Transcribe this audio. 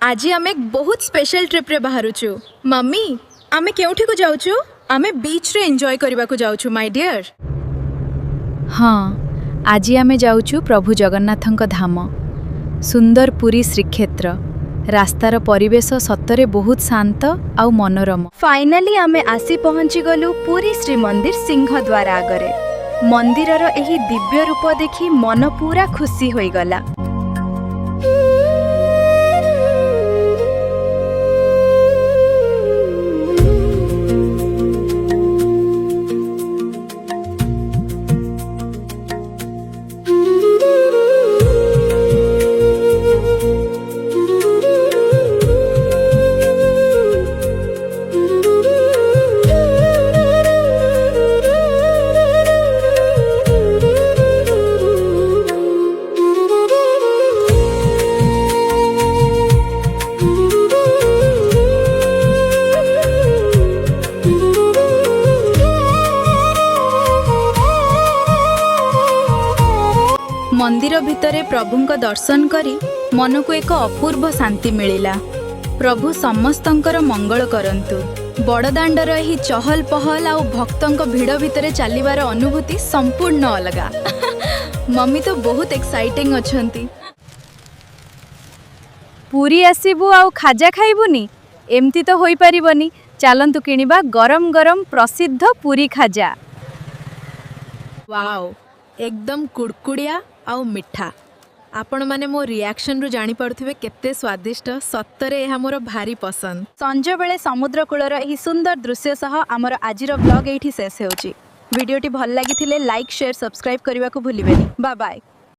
आज आम एक बहुत स्पेशल ट्रिप रे बाहरुचु। मम्मी आमे केउठी को जाउचु? आमे बीच रे एंजॉय करबा को जाउचु माय डियर। हाँ, आज आमे जाउचु प्रभु जगन्नाथଙ୍କ धाम। सुंदर पुरी श्रीक्षेत्र। रास्तार परिवेश सतरे बहुत शांत आउ मनोरम। फाइनाली आमे आसी पहुंची गलु पुरी श्रीमंदिर सिंह द्वार आगरे। मंदिरर एही दिव्य रूप देखि मन पूरा खुशी होई गला। मंदिर भितरे प्रभुंक दर्शन करी मन को एक अपूर्व शांति मिलिला। प्रभु समस्तंकर मंगल करंतु। बड़दाण्डर एही चहल पहल आउ भक्तंक भिड़ भितरे चलिबार अनुभूति संपूर्ण अलगा। मम्मी तो बहुत एक्साइटिंग अछंती। पुरी आसीबु आउ खाजा खाइबुनी एमती तो होई परिबनी। चलंतु किनिबा गरम गरम प्रसिद्ध पुरी खाजा। वाओ, एकदम कुड़कुड़िया आउ मिठा। आपण माने मो रिएक्शन रु जानी पड़ुथिबे केते स्वादिष्ट। सत्तरे एहा मोर भारी पसंद। संजय बेले समुद्र कूलर एही सुंदर दृश्य सह आमर आजिर ब्लॉग एठी शेष हेउची। वीडियोटी भल लागिथिले लाइक शेयर सब्सक्राइब करबा को भूलिबेनी। Bye bye.